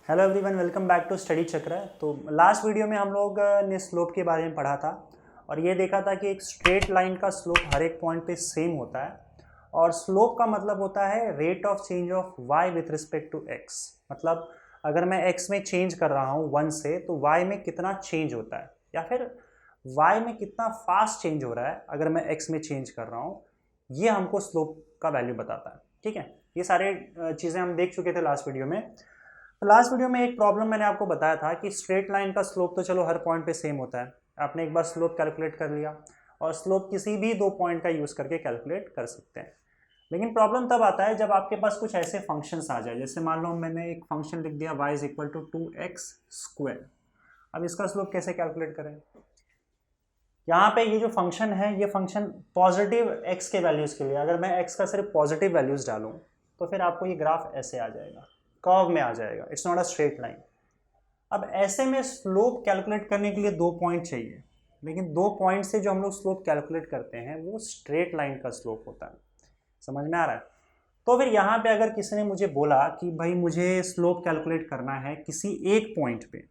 Hello everyone, welcome back to study Chakra. तो last video में हम लोग ने स्लोप के बारे में पढ़ा था और ये देखा था कि एक स्ट्रेट लाइन का स्लोप हर एक पॉइंट पे सेम होता है और स्लोप का मतलब होता है rate of change of y with respect to x। मतलब अगर मैं x में चेंज कर रहा हूँ 1 से तो y में कितना चेंज होता है या फिर y में कितना फास्ट चेंज हो रहा है अगर मैं x में चेंज कर रहा हूँ, ये हमको स्लोप का वैल्यू बताता है। ठीक है, ये सारे चीज़ें हम देख चुके थे लास्ट वीडियो में। तो लास्ट वीडियो में एक प्रॉब्लम मैंने आपको बताया था कि स्ट्रेट लाइन का स्लोप तो चलो हर पॉइंट पे सेम होता है, आपने एक बार स्लोप कैलकुलेट कर लिया और स्लोप किसी भी दो पॉइंट का यूज़ करके कैलकुलेट कर सकते हैं। लेकिन प्रॉब्लम तब आता है जब आपके पास कुछ ऐसे फंक्शंस आ जाए, जैसे मान लो मैंने एक फंक्शन लिख दिया y is equal to 2x²। अब इसका स्लोप कैसे कैलकुलेट करें? यहाँ पे ये जो फंक्शन है ये फंक्शन पॉजिटिव x के वैल्यूज़ के लिए, अगर मैं x का सिर्फ पॉजिटिव वैल्यूज़ डालूँ तो फिर आपको ये ग्राफ ऐसे आ जाएगा, कर्व में आ जाएगा, it's not a straight line. अब ऐसे में स्लोप कैलकुलेट करने के लिए दो पॉइंट चाहिए, लेकिन दो पॉइंट से जो हम लोग स्लोप कैलकुलेट करते हैं वो स्ट्रेट लाइन का स्लोप होता है। समझ में आ रहा है? तो फिर यहाँ पे अगर किसी ने मुझे बोला कि भाई मुझे स्लोप कैलकुलेट करना है किसी एक पॉइंट पे,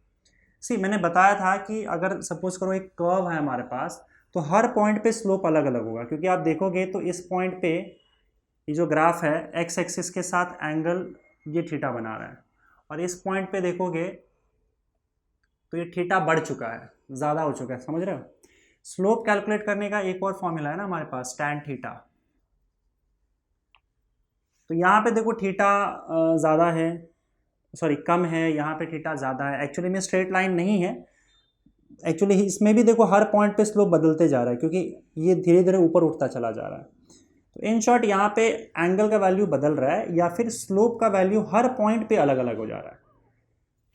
मैंने बताया था कि अगर सपोज करो एक कर्व है हमारे पास तो हर पॉइंट पे स्लोप अलग अलग होगा, क्योंकि आप देखोगे तो इस पॉइंट पे ये जो ग्राफ है एक्स एक्सिस के साथ एंगल ये थीटा बना रहा है और इस पॉइंट पे देखोगे तो ये थीटा बढ़ चुका है, ज़्यादा हो चुका है। समझ रहे हो? स्लोप कैलकुलेट करने का एक और फॉर्मूला है ना हमारे पास, टैन थीटा। तो यहाँ पे देखो थीटा ज़्यादा है, सॉरी कम है, यहाँ पे थीटा ज़्यादा है। एक्चुअली में स्ट्रेट लाइन नहीं है, एक्चुअली इसमें भी देखो हर पॉइंट पे स्लोप बदलते जा रहा है क्योंकि ये धीरे धीरे ऊपर उठता चला जा रहा है। तो इन शॉर्ट यहाँ पे एंगल का वैल्यू बदल रहा है या फिर स्लोप का वैल्यू हर पॉइंट पे अलग अलग हो जा रहा है।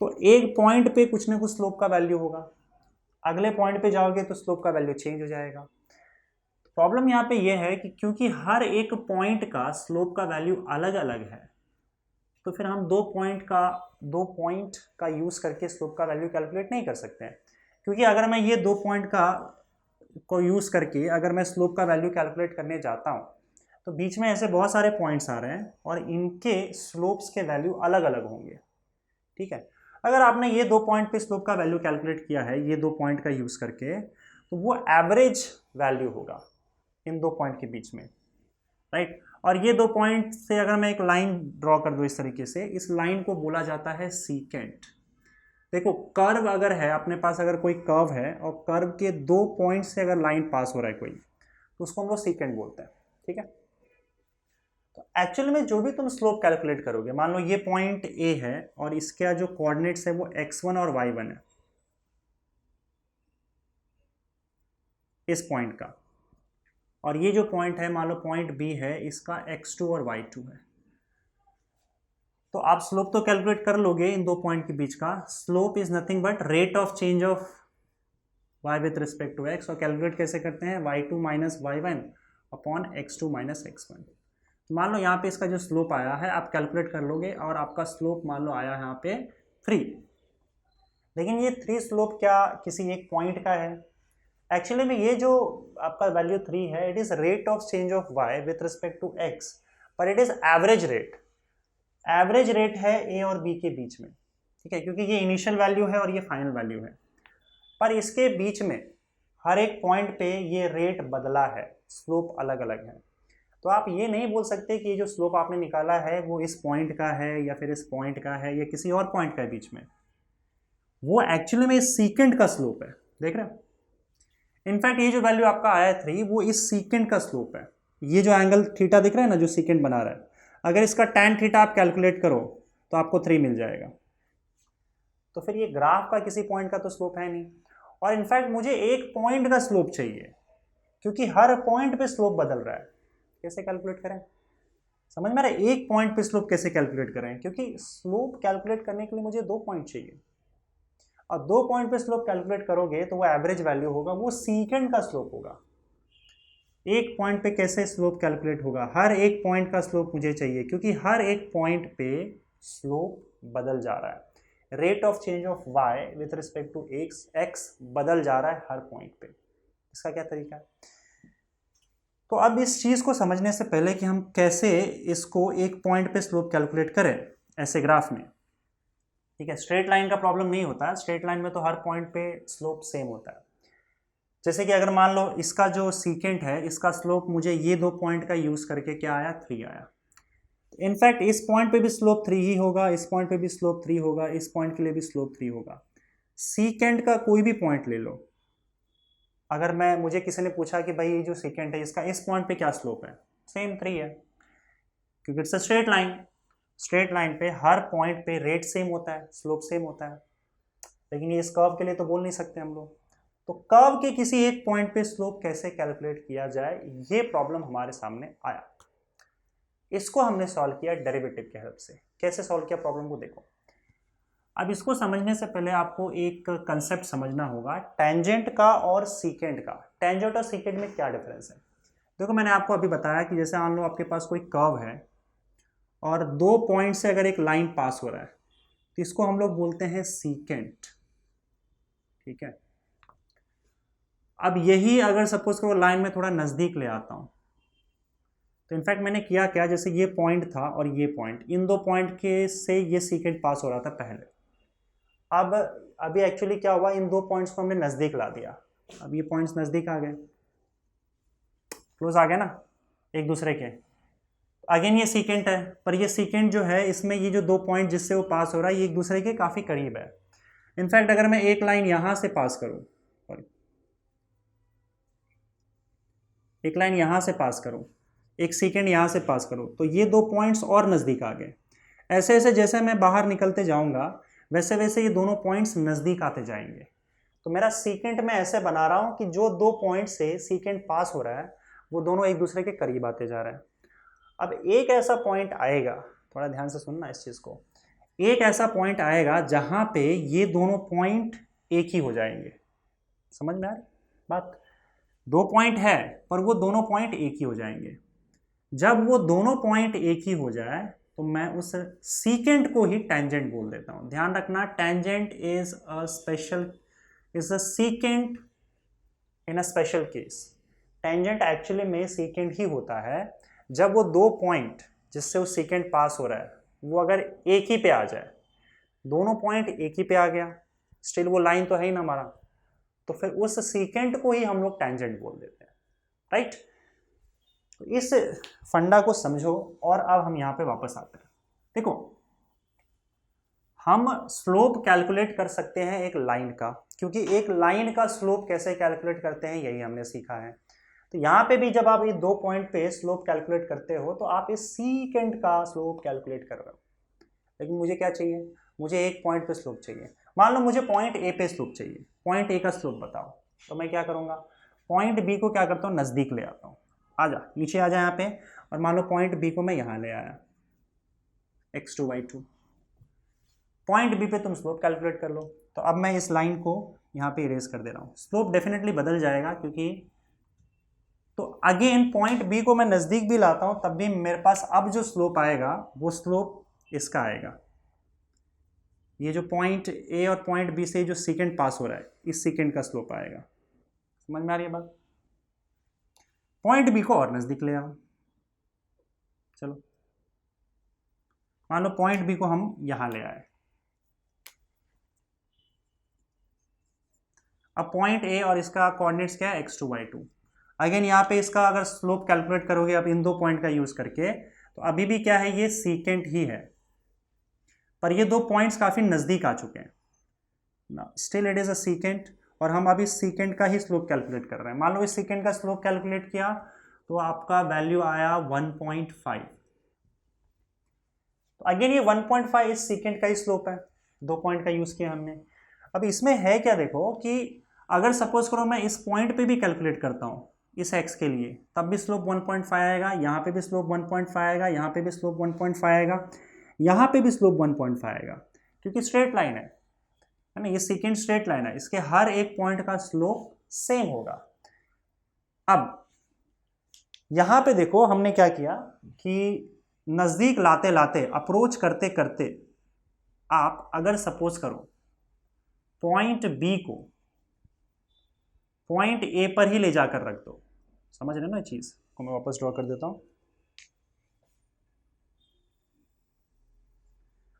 तो एक पॉइंट पे कुछ ना कुछ स्लोप का वैल्यू होगा, अगले पॉइंट पे जाओगे तो स्लोप का वैल्यू चेंज हो जाएगा। प्रॉब्लम यहाँ पे ये है कि क्योंकि हर एक पॉइंट का स्लोप का वैल्यू अलग अलग है, तो फिर हम दो पॉइंट का यूज़ करके स्लोप का वैल्यू कैलकुलेट नहीं कर सकते हैं। क्योंकि अगर मैं ये दो पॉइंट को यूज़ करके अगर मैं स्लोप का वैल्यू कैलकुलेट करने जाता हूँ तो बीच में ऐसे बहुत सारे पॉइंट्स आ रहे हैं और इनके स्लोप्स के वैल्यू अलग अलग होंगे। ठीक है, अगर आपने ये दो पॉइंट पे स्लोप का वैल्यू कैलकुलेट किया है ये दो पॉइंट का यूज़ करके, तो वो एवरेज वैल्यू होगा इन दो पॉइंट के बीच में, राइट। और ये दो पॉइंट से अगर मैं एक लाइन ड्रॉ कर दूं इस तरीके से, इस लाइन को बोला जाता है सीकेंट। देखो कर्व अगर है अपने पास, अगर कोई कर्व है और कर्व के दो पॉइंट से अगर लाइन पास हो रहा है कोई, तो उसको हम लोग सीकेंट बोलते हैं। ठीक है, तो एक्चुअल में जो भी तुम स्लोप कैलकुलेट करोगे, मान लो ये पॉइंट ए है और इसका जो कोऑर्डिनेट्स है वो x1 और y1 है इस पॉइंट का, और ये जो पॉइंट है मान लो पॉइंट बी है, इसका x2 और y2 है। तो आप स्लोप तो कैलकुलेट कर लोगे इन दो पॉइंट के बीच का। Slope is nothing but rate of change of y with respect to x, और कैलकुलेट कैसे करते हैं, y2 minus y1 upon x2 minus x1। तो मान लो यहाँ पे इसका जो स्लोप आया है आप कैलकुलेट कर लोगे और आपका स्लोप मान लो आया यहाँ पे 3। लेकिन ये 3 स्लोप क्या किसी एक पॉइंट का है? एक्चुअली में ये जो आपका वैल्यू 3 है, it is rate of change of y with respect to x, पर it is average rate. Average rate है ए और बी के बीच में। ठीक है, क्योंकि ये इनिशियल वैल्यू है और ये फाइनल वैल्यू है, पर इसके बीच में हर एक पॉइंट पे ये रेट बदला है, स्लोप अलग अलग है। तो आप ये नहीं बोल सकते कि ये जो स्लोप आपने निकाला है वो इस पॉइंट का है या फिर इस पॉइंट का है या किसी और पॉइंट का है बीच में। वो एक्चुअली में इस सीकेंट का स्लोप है, देख रहे हो? इनफैक्ट ये जो वैल्यू आपका आया है 3, वो इस सीकेंट का स्लोप है। ये जो एंगल थीटा दिख रहा है ना जो सीकेंट बना रहा है, अगर इसका टैन थीटा आप कैलकुलेट करो तो आपको 3 मिल जाएगा। तो फिर ये ग्राफ का किसी पॉइंट का तो स्लोप है नहीं, और इनफैक्ट मुझे एक पॉइंट का स्लोप चाहिए क्योंकि हर पॉइंट पे स्लोप बदल रहा है। कैसे कैलकुलेट करें? समझ में आ रहा है? एक पॉइंट पे स्लोप कैसे कैलकुलेट करें, क्योंकि स्लोप कैलकुलेट करने के लिए मुझे दो पॉइंट चाहिए, और दो पॉइंट पे स्लोप कैलकुलेट करोगे तो वो एवरेज वैल्यू होगा, वो सीकेंट का स्लोप होगा। एक पॉइंट पे कैसे स्लोप कैलकुलेट होगा? हर एक पॉइंट का स्लोप मुझे चाहिए क्योंकि हर एक पॉइंट पे स्लोप बदल जा रहा है। Rate of change of y with respect to x बदल जा रहा है हर पॉइंट पे। इसका क्या तरीका है? तो अब इस चीज़ को समझने से पहले कि हम कैसे इसको एक पॉइंट पे स्लोप कैलकुलेट करें ऐसे ग्राफ में, ठीक है, स्ट्रेट लाइन का प्रॉब्लम नहीं होता है, स्ट्रेट लाइन में तो हर पॉइंट पे स्लोप सेम होता है। जैसे कि अगर मान लो इसका जो सीकेंट है, इसका स्लोप मुझे ये 2 पॉइंट का यूज करके क्या आया, 3 आया। इनफैक्ट इस पॉइंट पे भी स्लोप 3 ही होगा, इस पॉइंट पे भी स्लोप 3 होगा, इस पॉइंट के लिए भी स्लोप 3 होगा। सीकेंट का कोई भी पॉइंट ले लो, अगर मुझे किसी ने पूछा कि भाई ये जो सीकेंट है इसका इस पॉइंट पे क्या स्लोप है, सेम 3 है, क्योंकि it's a straight line. Straight line पे हर पॉइंट पे रेट सेम होता है, स्लोप सेम होता है। लेकिन ये इस कर्व के लिए तो बोल नहीं सकते हम लोग। तो कर्व के किसी एक पॉइंट पे स्लोप कैसे कैलकुलेट किया जाए, ये प्रॉब्लम हमारे सामने आया। इसको हमने सॉल्व किया डेरिवेटिव के हेल्प से। कैसे सॉल्व किया प्रॉब्लम को देखो। अब इसको समझने से पहले आपको एक कंसेप्ट समझना होगा टेंजेंट का और सीकेंट का। टेंजेंट और सीकेंट में क्या डिफरेंस है। देखो मैंने आपको अभी बताया कि जैसे मान लो आपके पास कोई कर्व है और 2 पॉइंट से अगर एक लाइन पास हो रहा है तो इसको हम लोग बोलते हैं सीकेंट। ठीक है, अब यही अगर सपोज करो लाइन में थोड़ा नज़दीक ले आता हूँ, तो इनफैक्ट मैंने किया क्या, जैसे ये पॉइंट था और ये पॉइंट, इन 2 पॉइंट के से ये सीकेंट पास हो रहा था पहले। अब अभी एक्चुअली क्या हुआ, इन 2 पॉइंट्स को हमने नज़दीक ला दिया। अब ये पॉइंट्स नज़दीक आ गए, क्लोज आ गए ना एक दूसरे के। अगेन ये सीकेंट है, पर ये सीकेंट जो है इसमें ये जो 2 पॉइंट जिससे वो पास हो रहा है ये एक दूसरे के काफ़ी करीब है। इनफैक्ट अगर मैं एक लाइन यहाँ से पास करूँ, एक लाइन यहाँ से पास करूँ, एक सीकेंड यहाँ से पास करूँ, तो ये 2 पॉइंट्स और नज़दीक आ गए। ऐसे ऐसे जैसे मैं बाहर निकलते जाऊँगा वैसे वैसे ये दोनों पॉइंट्स नज़दीक आते जाएंगे। तो मेरा सीकेंट मैं ऐसे बना रहा हूँ कि जो 2 पॉइंट से सीकेंट पास हो रहा है वो दोनों एक दूसरे के करीब आते जा रहे हैं। अब एक ऐसा पॉइंट आएगा, थोड़ा ध्यान से सुनना इस चीज़ को, एक ऐसा पॉइंट आएगा जहाँ पे ये दोनों पॉइंट एक ही हो जाएंगे। समझ में आ रही बात। 2 पॉइंट है पर वो दोनों पॉइंट एक ही हो जाएंगे। जब वो दोनों पॉइंट एक ही हो जाए तो मैं उस सीकेंट को ही टेंजेंट बोल देता हूं। ध्यान रखना, tangent is a secant in a special case. Tangent actually में सीकेंट ही होता है जब वो 2 पॉइंट जिससे वो सीकेंट पास हो रहा है वो अगर एक ही पे आ जाए, दोनों पॉइंट एक ही पे आ गया, स्टिल वो लाइन तो है ही ना हमारा, तो फिर उस सीकेंट को ही हम लोग टेंजेंट बोल देते हैं। राइट, तो इस फंडा को समझो और अब हम यहां पे वापस आते हैं। देखो हम स्लोप कैलकुलेट कर सकते हैं एक लाइन का, क्योंकि एक लाइन का स्लोप कैसे कैलकुलेट करते हैं यही हमने सीखा है। तो यहां पे भी जब आप ये 2 पॉइंट पे स्लोप कैलकुलेट करते हो तो आप इस सीकेंट का स्लोप कैलकुलेट कर रहे हो। लेकिन मुझे क्या चाहिए, मुझे एक पॉइंट पे स्लोप चाहिए। मान लो मुझे पॉइंट ए पे स्लोप चाहिए, पॉइंट ए का स्लोप बताओ। तो मैं क्या करूंगा, पॉइंट बी को क्या करता हूँ, नज़दीक ले आता हूँ। आजा नीचे आ जा यहाँ पे, और मान लो पॉइंट बी को मैं यहाँ ले आया, x2/2। पॉइंट बी पे तुम स्लोप कैलकुलेट कर लो। तो अब मैं इस लाइन को यहाँ पे इरेज कर दे रहा हूँ। स्लोप डेफिनेटली बदल जाएगा क्योंकि, तो अगेन पॉइंट बी को मैं नज़दीक भी लाता हूँ तब भी मेरे पास अब जो स्लोप आएगा वो स्लोप इसका आएगा। ये जो पॉइंट ए और पॉइंट बी से जो सीकेंड पास हो रहा है इस सीकेंड का स्लोप आएगा। समझ में आ रही है बात। पॉइंट बी को और नज़दीक ले आओ। चलो मान लो पॉइंट बी को हम यहां ले आए। अब पॉइंट ए और इसका कोऑर्डिनेट्स क्या है, x2/2। अगेन यहाँ पे इसका अगर स्लोप कैलकुलेट करोगे अब इन 2 पॉइंट का यूज करके, तो अभी भी क्या है, ये सीकेंट ही है, पर ये 2 पॉइंट्स काफी नजदीक आ चुके हैं। Still it is a secant, और हम अभी सीकेंट का ही स्लोप कैलकुलेट कर रहे हैं। मान लो इस सीकेंट का स्लोप कैलकुलेट किया तो आपका वैल्यू आया 1.5। तो अगेन ये 1.5 इस सीकेंट का ही स्लोप है, 2 पॉइंट का यूज किया हमने। अब इसमें है क्या, देखो कि अगर सपोज करो मैं इस पॉइंट पे भी कैलकुलेट करता हूँ इस x के लिए, तब भी स्लोप 1.5 आएगा, यहाँ पे भी स्लोप 1.5 आएगा, यहाँ पे भी स्लोप 1.5 आएगा, यहाँ पे भी स्लोप 1.5 आएगा, क्योंकि स्ट्रेट लाइन है ना, ये सेकेंड स्ट्रेट लाइन है, इसके हर एक पॉइंट का स्लोप सेम होगा। अब यहाँ पे देखो हमने क्या किया कि नज़दीक लाते लाते, अप्रोच करते करते, आप अगर सपोज करो पॉइंट बी को पॉइंट ए पर ही ले जाकर रख दो। समझ रहे हो ना चीज को, मैं वापस ड्रॉ कर देता हूं।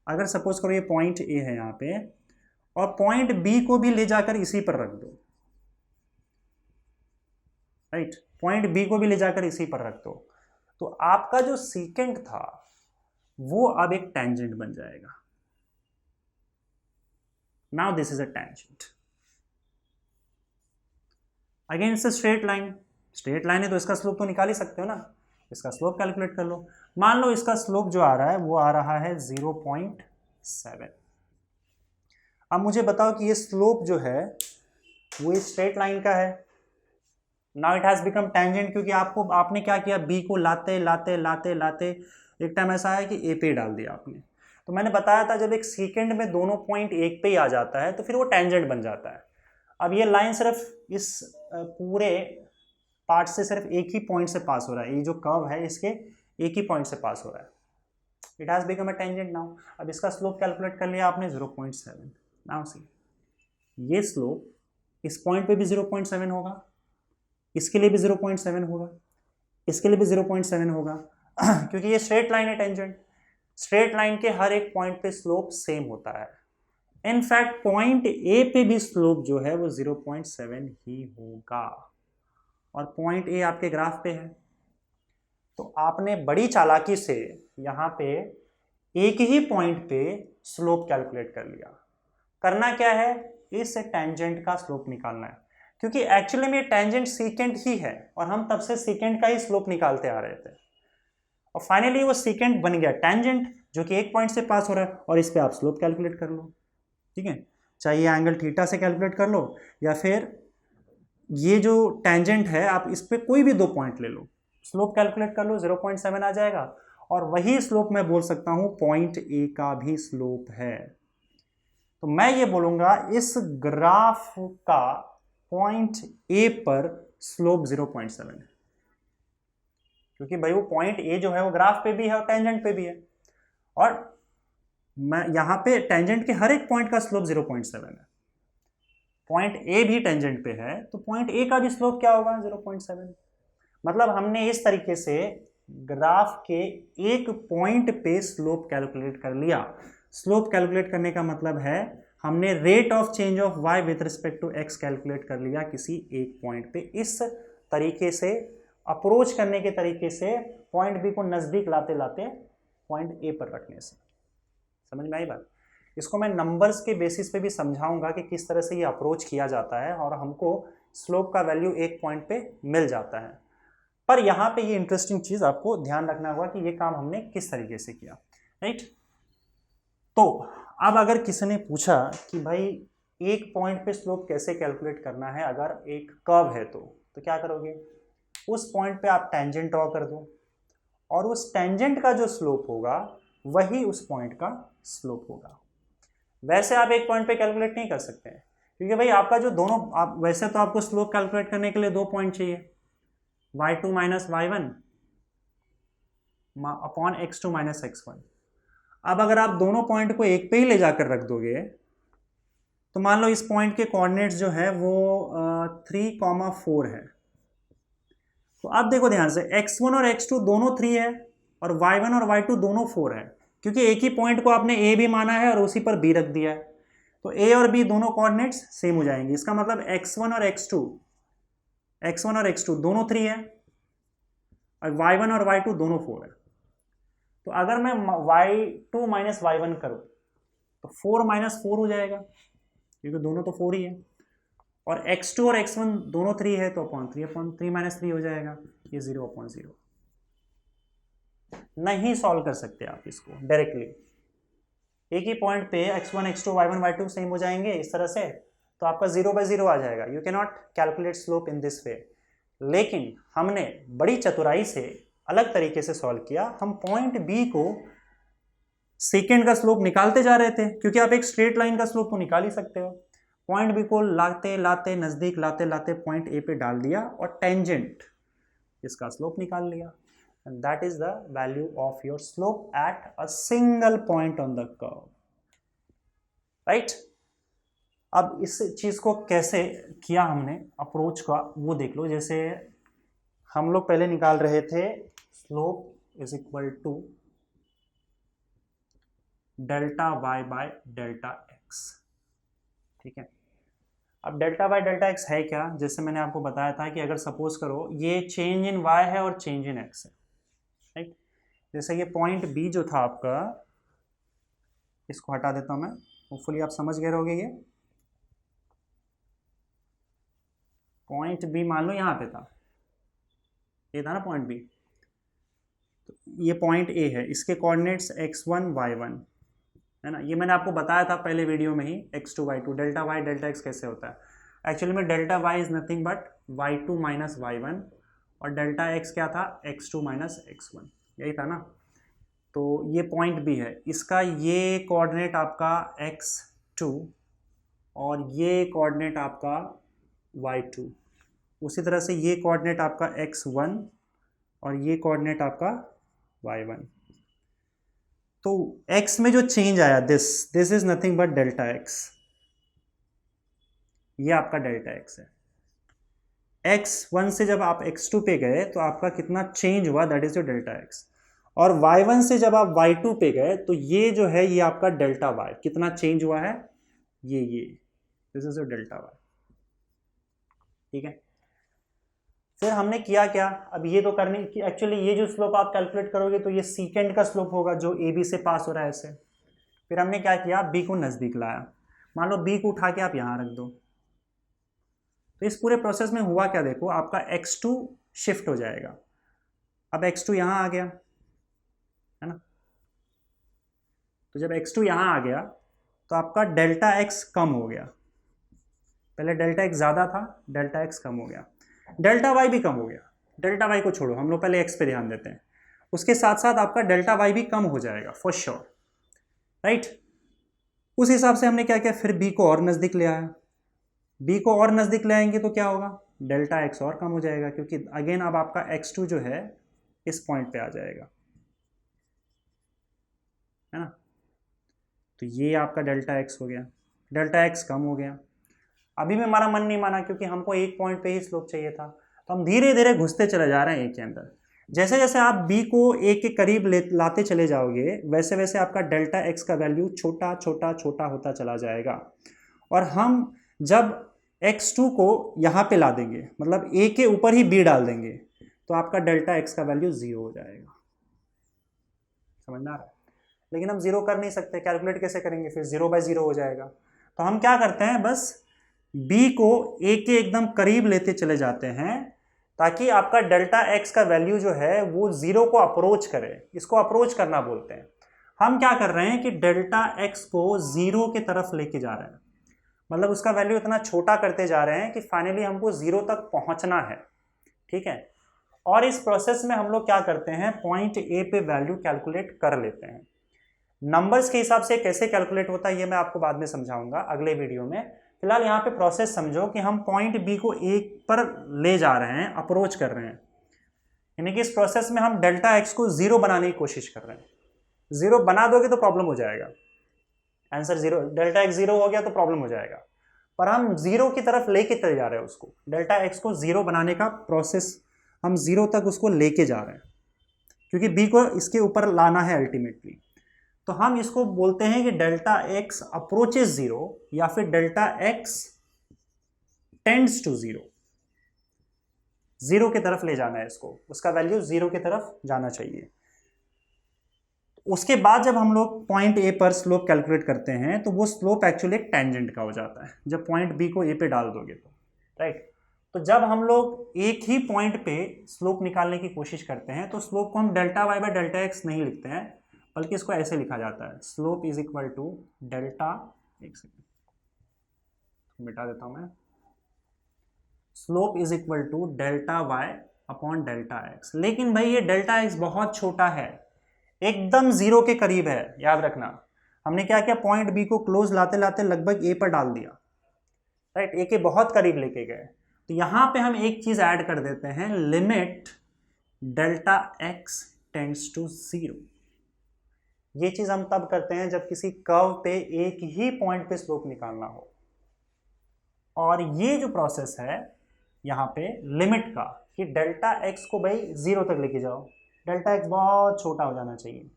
अगर सपोज करो ये पॉइंट ए है यहाँ पे और पॉइंट बी को भी ले जाकर इसी पर रख दो, राइट, पॉइंट बी को भी ले जाकर इसी पर रख दो, तो आपका जो सीकेंट था वो अब एक टेंजेंट बन जाएगा। Now this is a tangent. Again it's a straight line, straight line है तो इसका स्लोप तो निकाल ही सकते हो ना, इसका स्लोप कैलकुलेट कर लो। मान लो इसका स्लोप जो आ रहा है वो आ रहा है 0.7। अब मुझे बताओ कि ये स्लोप जो है वो इस स्ट्रेट लाइन का है। Now it has become tangent, क्योंकि आपने क्या किया, बी को लाते लाते लाते लाते एक टाइम ऐसा है कि ए पे डाल दिया आपने। तो मैंने बताया था जब एक सेकंड में दोनों पॉइंट एक पे ही आ जाता है तो फिर वो टेंजेंट बन जाता है। अब ये लाइन सिर्फ इस पूरे पार्ट से सिर्फ एक ही पॉइंट से पास हो रहा है, ये जो कर्व है इसके एक ही पॉइंट से पास हो रहा है। It has become a tangent now. अब इसका स्लोप कैलकुलेट कर लिया आपने 0.7। नाउ सी, ये स्लोप इस पॉइंट पे भी 0.7 होगा, इसके लिए भी 0.7 होगा, इसके लिए भी 0.7 होगा क्योंकि ये स्ट्रेट लाइन है टेंजेंट। स्ट्रेट लाइन के हर एक पॉइंट पे स्लोप सेम होता है। इनफैक्ट पॉइंट ए पे भी स्लोप जो है वो 0.7 ही होगा, और पॉइंट ए आपके ग्राफ पे है। तो आपने बड़ी चालाकी से यहाँ पे एक ही पॉइंट पे स्लोप कैलकुलेट कर लिया। करना क्या है, इस टेंजेंट का स्लोप निकालना है, क्योंकि एक्चुअली में टेंजेंट सीकेंट ही है और हम तब से सीकेंट का ही स्लोप निकालते आ रहे थे, और फाइनली वो सीकेंट बन गया टेंजेंट जो कि एक पॉइंट से पास हो रहा है, और इस पे आप स्लोप कैलकुलेट कर लो। ठीक है, चाहे ये एंगल थीटा से कैलकुलेट कर लो या फिर ये जो टेंजेंट है आप इस पे कोई भी दो पॉइंट ले लो, स्लोप कैलकुलेट कर लो, 0.7 आ जाएगा। और वही स्लोप मैं बोल सकता हूं पॉइंट ए का भी स्लोप है। तो मैं ये बोलूंगा इस ग्राफ का पॉइंट ए पर स्लोप 0.7 है, क्योंकि भाई वो पॉइंट ए जो है वो ग्राफ पे भी है और टेंजेंट पे भी है, और मैं यहां पे टेंजेंट के हर एक पॉइंट का स्लोप 0.7 है। पॉइंट ए भी टेंजेंट पे है तो पॉइंट ए का भी स्लोप क्या होगा, 0.7। मतलब हमने इस तरीके से ग्राफ के एक पॉइंट पे स्लोप कैलकुलेट कर लिया। स्लोप कैलकुलेट करने का मतलब है हमने rate of change of y with respect to x calculate कर लिया किसी एक पॉइंट पे। इस तरीके से अप्रोच करने के तरीके से पॉइंट बी को नजदीक लाते लाते पॉइंट ए पर रखने से। समझ में आई बात? इसको मैं नंबर्स के बेसिस पे भी समझाऊंगा कि किस तरह से ये अप्रोच किया जाता है और हमको स्लोप का वैल्यू एक पॉइंट पे मिल जाता है। पर यहाँ पे ये इंटरेस्टिंग चीज आपको ध्यान रखना होगा कि ये काम हमने किस तरीके से किया, राइट। तो अब अगर किसी ने पूछा कि भाई एक पॉइंट पे स्लोप कैसे कैलकुलेट करना है अगर एक कर्व है तो क्या करोगे? उस पॉइंट पे आप टेंजेंट ड्रॉ कर दो और उस टेंजेंट का जो स्लोप होगा वही उस पॉइंट का स्लोप होगा। वैसे आप एक पॉइंट पे कैलकुलेट नहीं कर सकते हैं, क्योंकि भाई आपका जो दोनों आप वैसे तो आपको स्लोप कैलकुलेट करने के लिए दो पॉइंट चाहिए, y2 minus y1 upon x2 minus x1। अब अगर आप दोनों पॉइंट को एक पे ही ले जाकर रख दोगे तो मान लो इस पॉइंट के कोऑर्डिनेट्स जो है वो 3,4 है। तो अब देखो ध्यान से x1 और x2 दोनों 3 है और y1 और y2 दोनों 4 है, क्योंकि एक ही पॉइंट को आपने a भी माना है और उसी पर b रख दिया है, तो a और b दोनों कोऑर्डिनेट्स सेम हो जाएंगे। इसका मतलब x1 और x2 दोनों 3 है और y1 और y2 दोनों 4 है। तो अगर मैं y2 माइनस y1 करूं तो 4 माइनस 4 हो जाएगा, क्योंकि दोनों तो 4 ही है, और x2 और x1 दोनों 3 है तो अपॉन 3 माइनस 3 हो जाएगा, ये 0/0। नहीं सॉल्व कर सकते आप इसको डायरेक्टली, एक ही पॉइंट पे x1 x2 y1 y2 same हो जाएंगे इस तरह से, तो आपका 0/0 आ जाएगा। You can not calculate slope in this way. लेकिन हमने बड़ी चतुराई से अलग तरीके से सॉल्व किया। हम पॉइंट बी को सेकेंड का स्लोप निकालते जा रहे थे, क्योंकि आप एक स्ट्रेट लाइन का स्लोप तो निकाल ही सकते हो। पॉइंट बी को लाते लाते नजदीक लाते लाते पॉइंट ए पे डाल दिया और टेंजेंट इसका स्लोप निकाल लिया, and that is the value of your slope at a single point on the curve, right? अब इस चीज को कैसे किया हमने अप्रोच का वो देख लो। जैसे हम लोग पहले निकाल रहे थे slope is equal to delta y by delta x. ठीक है, अब डेल्टा बाय डेल्टा एक्स है क्या, जैसे मैंने आपको बताया था कि अगर सपोज करो ये चेंज इन वाई है और चेंज इन एक्स है, राइट। जैसे ये पॉइंट बी जो था आपका, इसको हटा देता हूं मैं, होपफुली आप समझ गए रहोगे। ये पॉइंट बी मान लो यहाँ पे था, ये था ना पॉइंट बी, तो ये पॉइंट ए है, इसके कोऑर्डिनेट्स x1 y1 है ना। ये मैंने आपको बताया था पहले वीडियो में ही, x2 y2, delta y delta x कैसे होता है। एक्चुअली में delta y is nothing but y2 minus y1, और डेल्टा x क्या था, x2 माइनस x1, यही था ना। तो ये पॉइंट भी है, इसका ये कोऑर्डिनेट आपका x2 और ये कोऑर्डिनेट आपका y2, उसी तरह से ये कोऑर्डिनेट आपका x1 और ये कोऑर्डिनेट आपका y1। तो x में जो चेंज आया, this is nothing but delta x, ये आपका डेल्टा x है। x1 से जब आप x2 पे गए तो आपका कितना चेंज हुआ, that is your delta x। और y1 से जब आप y2 पे गए तो ये जो है ये आपका डेल्टा y, कितना चेंज हुआ है, ये this is your delta y। ठीक है, फिर हमने किया क्या, अब ये तो करने की, एक्चुअली ये जो स्लोप आप कैलकुलेट करोगे तो ये सीकेंड का स्लोप होगा जो ए बी से पास हो रहा है ऐसे। फिर हमने क्या किया, बी को नज़दीक लाया, मान लो बी को उठा के आप यहाँ रख दो, तो इस पूरे प्रोसेस में हुआ क्या, देखो आपका x2 शिफ्ट हो जाएगा। अब x2 यहाँ आ गया है ना, तो जब x2 यहाँ आ गया तो आपका डेल्टा x कम हो गया, पहले डेल्टा x ज़्यादा था, डेल्टा x कम हो गया, डेल्टा y भी कम हो गया। डेल्टा y को छोड़ो, हम लोग पहले x पे ध्यान देते हैं, उसके साथ साथ आपका डेल्टा y भी कम हो जाएगा फॉर श्योर, राइट। उस हिसाब से हमने क्या किया, फिर b को और नज़दीक ले आया। b को और नज़दीक ले आएंगे तो क्या होगा, डेल्टा x और कम हो जाएगा, क्योंकि अगेन अब आपका x2 जो है इस पॉइंट पे आ जाएगा, है ना। तो ये आपका डेल्टा x हो गया, डेल्टा x कम हो गया। अभी में हमारा मन नहीं माना क्योंकि हमको एक पॉइंट पे ही स्लोप चाहिए था, तो हम धीरे धीरे घुसते चले जा रहे हैं ए के अंदर। जैसे जैसे आप बी को ए के करीब लाते चले जाओगे वैसे वैसे आपका डेल्टा एक्स का वैल्यू छोटा छोटा छोटा होता चला जाएगा, और हम जब x2 को यहाँ पे ला देंगे, मतलब ए के ऊपर ही बी डाल देंगे, तो आपका डेल्टा एक्स का वैल्यू 0 हो जाएगा। समझ में आ रहा है, लेकिन हम 0 कर नहीं सकते, कैलकुलेट कैसे करेंगे, फिर 0/0 हो जाएगा। तो हम क्या करते हैं, बस b को a के एकदम करीब लेते चले जाते हैं, ताकि आपका डेल्टा x का वैल्यू जो है वो 0 को अप्रोच करे, इसको अप्रोच करना बोलते हैं। हम क्या कर रहे हैं कि डेल्टा x को 0 की तरफ लेके जा रहे हैं, मतलब उसका वैल्यू इतना छोटा करते जा रहे हैं कि फाइनली हमको 0 तक पहुंचना है। ठीक है, और इस प्रोसेस में हम लोग क्या करते हैं, पॉइंट ए पे वैल्यू कैलकुलेट कर लेते हैं। नंबर्स के हिसाब से कैसे कैलकुलेट होता है ये मैं आपको बाद में समझाऊंगा अगले वीडियो में। फिलहाल यहाँ पे प्रोसेस समझो कि हम पॉइंट बी को ए पर ले जा रहे हैं, अप्रोच कर रहे हैं, यानी कि इस प्रोसेस में हम डेल्टा एक्स को 0 बनाने की कोशिश कर रहे हैं। 0 बना दोगे तो प्रॉब्लम हो जाएगा, आंसर 0, डेल्टा एक्स 0 हो गया तो प्रॉब्लम हो जाएगा, पर हम 0 की तरफ लेके चले जा रहे हैं उसको, डेल्टा एक्स को 0 बनाने का प्रोसेस हम 0 तक उसको लेके जा रहे हैं, क्योंकि बी को इसके ऊपर लाना है अल्टीमेटली। तो हम इसको बोलते हैं कि डेल्टा एक्स अप्रोचेस 0, या फिर डेल्टा एक्स टेंड्स टू 0, 0 की तरफ ले जाना है इसको, उसका वैल्यू 0 की तरफ जाना चाहिए। उसके बाद जब हम लोग पॉइंट ए पर स्लोप कैलकुलेट करते हैं तो वो स्लोप एक्चुअली एक टेंजेंट का हो जाता है, जब पॉइंट बी को ए पे डाल दोगे तो, राइट। तो जब हम लोग एक ही पॉइंट पे स्लोप निकालने की कोशिश करते हैं तो स्लोप को हम delta y by delta x नहीं लिखते हैं, बल्कि इसको ऐसे लिखा जाता है, slope is equal to delta, एक सेकेंड मिटा देता हूं मैं, slope is equal to delta y upon delta x. लेकिन भाई ये डेल्टा एक्स बहुत छोटा है, एकदम 0 के करीब है, याद रखना। हमने क्या किया, पॉइंट बी को क्लोज लाते लाते लगभग ए पर डाल दिया, राइट, ए के बहुत करीब लेके गए। तो यहां पे हम एक चीज ऐड कर देते हैं, limit delta x tends to 0। ये चीज हम तब करते हैं जब किसी कर्व पे एक ही पॉइंट पे स्लोप निकालना हो, और ये जो प्रोसेस है यहाँ पे लिमिट का, कि डेल्टा एक्स को भाई 0 तक लेके जाओ, डेल्टा एक्स बहुत छोटा हो जाना चाहिए,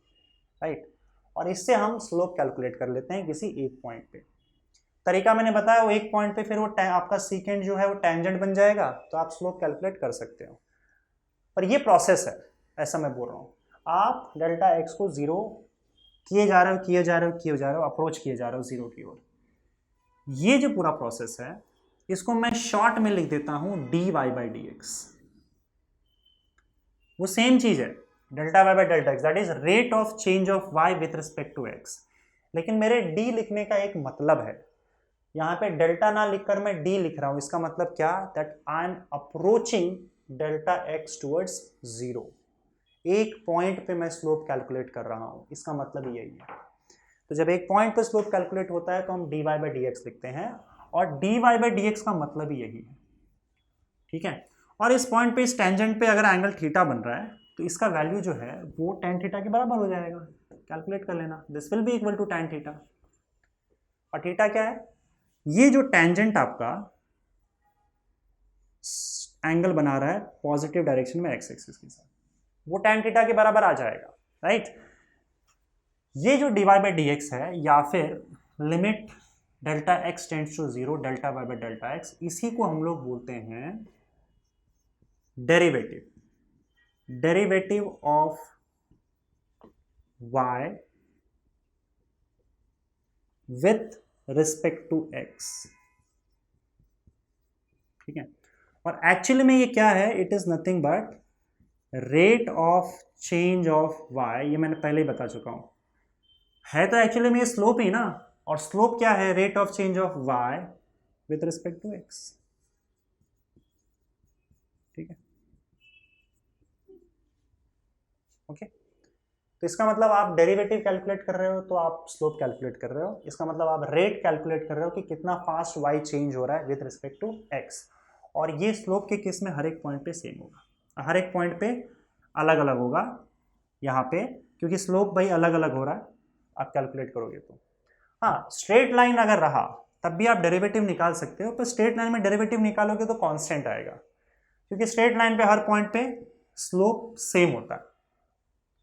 राइट। और इससे हम स्लोप कैलकुलेट कर लेते हैं किसी एक पॉइंट पे। तरीका मैंने बताया, वो एक पॉइंट पे फिर वो आपका सीकेंड जो है वो टेंजेंट बन जाएगा, तो आप स्लोप कैलकुलेट कर सकते हो। पर ये प्रोसेस है, ऐसा मैं बोल रहा हूँ। आप डेल्टा एक्स को जीरो किए जा रहे हो, किए जा रहे हो, किए जा रहे हो, अप्रोच किए जा रहे हो जीरो की ओर। ये जो पूरा प्रोसेस है इसको मैं शॉर्ट में लिख देता हूं dy बाई dx। वो सेम चीज है, delta y by delta x, that is rate of change of y with respect to x। लेकिन मेरे d लिखने का एक मतलब है, यहां पे डेल्टा ना लिखकर मैं d लिख रहा हूं। इसका मतलब क्या, that I am approaching delta x towards zero. एक पॉइंट पे मैं स्लोप कैलकुलेट कर रहा हूं, इसका मतलब यही है। तो जब एक पॉइंट पे स्लोप कैलकुलेट होता है तो हम dy बाई dx लिखते हैं, और dy बाई dx का मतलब ही यही है, ठीक है। और इस पॉइंट पे, इस टेंजेंट पे अगर एंगल थीटा बन रहा है तो इसका वैल्यू जो है वो tan थीटा के बराबर हो जाएगा। कैलकुलेट कर लेना, this will be equal to tan theta. और थीटा क्या है, ये जो टेंजेंट आपका एंगल बना रहा है पॉजिटिव डायरेक्शन में एक्स एक्सिस के साथ, वो tan थीटा के बराबर आ जाएगा, राइट। ये जो dy बाई dx है, या फिर limit delta x tends to zero delta y by delta x, इसी को हम लोग बोलते हैं derivative. Derivative of y with respect to x, ठीक है। और एक्चुअली में ये क्या है, it is nothing but rate of change of y। ये मैंने पहले ही बता चुका हूं, है तो एक्चुअली में ये स्लोप ही ना, और स्लोप क्या है, rate of change of y with respect to x, ठीक है। ओके, तो इसका मतलब आप डेरिवेटिव कैलकुलेट कर रहे हो तो आप स्लोप कैलकुलेट कर रहे हो। इसका मतलब आप रेट कैलकुलेट कर रहे हो कि कितना फास्ट y चेंज हो रहा है विथ रिस्पेक्ट टू x। और ये स्लोप के केस में हर एक पॉइंट पे सेम होगा, हर एक पॉइंट पे अलग अलग होगा यहाँ पे, क्योंकि स्लोप भाई अलग अलग हो रहा है, आप कैलकुलेट करोगे तो। हाँ, स्ट्रेट लाइन अगर रहा तब भी आप डेरिवेटिव निकाल सकते हो, पर स्ट्रेट लाइन में डेरिवेटिव निकालोगे तो कांस्टेंट आएगा, क्योंकि स्ट्रेट लाइन पे हर पॉइंट पे स्लोप सेम होता है।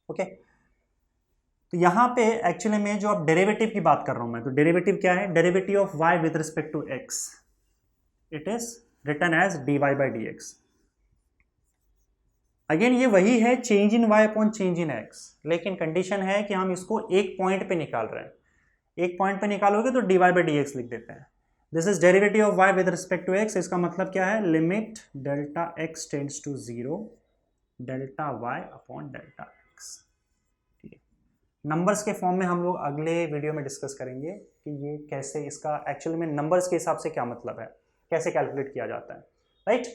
ओके, तो यहां पे एक्चुअली में जो आप डेरिवेटिव की बात कर रहा हूं मैं, तो डेरिवेटिव क्या है, derivative of y with respect to x, it is written as dy by dx। Again ये वही है, change in y upon change in x, लेकिन कंडीशन है कि हम इसको एक पॉइंट पे निकाल रहे हैं। एक पॉइंट पे निकालोगे तो dy बाई dx लिख देते हैं। This is derivative of y with respect to x। इसका मतलब क्या है, limit delta x tends to zero delta y upon delta x। Numbers के फॉर्म में हम लोग अगले वीडियो में डिस्कस करेंगे कि ये कैसे, इसका एक्चुअली में नंबर्स के हिसाब से क्या मतलब है, कैसे कैलकुलेट किया जाता है, राइट।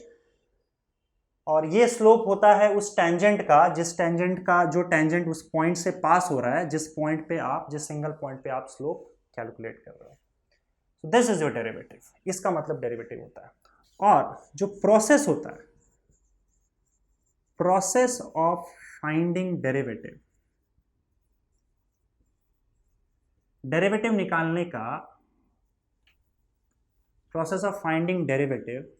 और ये स्लोप होता है उस टेंजेंट का, जिस टेंजेंट का जो टेंजेंट उस पॉइंट से पास हो रहा है, जिस पॉइंट पे आप, जिस सिंगल पॉइंट पे आप स्लोप कैलकुलेट कर रहे हो। So this is your derivative, इसका मतलब डेरिवेटिव होता है। और जो प्रोसेस होता है, process of finding derivative, derivative निकालने का process of finding derivative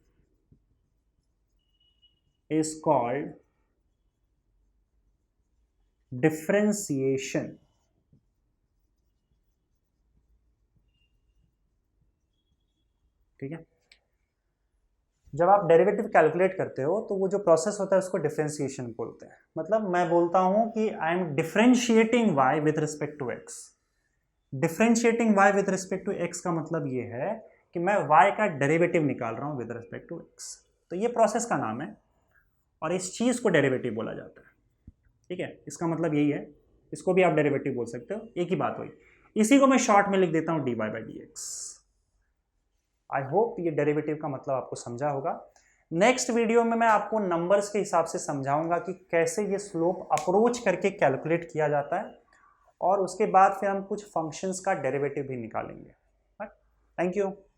is called differentiation. ठीक है, जब आप डेरिवेटिव कैलकुलेट करते हो तो वो जो प्रोसेस होता है उसको डिफरेंशिएशन बोलते हैं। मतलब मैं बोलता हूं कि I am differentiating y with respect to x। Differentiating y with respect to x का मतलब ये है कि मैं y का डेरिवेटिव निकाल रहा हूं विद रिस्पेक्ट टू x। तो ये प्रोसेस का नाम है और इस चीज को डेरिवेटिव बोला जाता है, ठीक है। इसका मतलब यही है, इसको भी आप डेरिवेटिव बोल सकते हो, एक ही बात हुई। इसी को मैं शॉर्ट में लिख देता हूं dy by dx। I hope ये डेरिवेटिव का मतलब आपको समझा होगा। नेक्स्ट वीडियो में मैं आपको नंबर्स के हिसाब से समझाऊंगा कि कैसे ये स्लोप अप्रोच करके कैलकुलेट किया जाता है, और उसके बाद फिर हम कुछ फंक्शंस का डेरिवेटिव भी निकालेंगे। Thank you.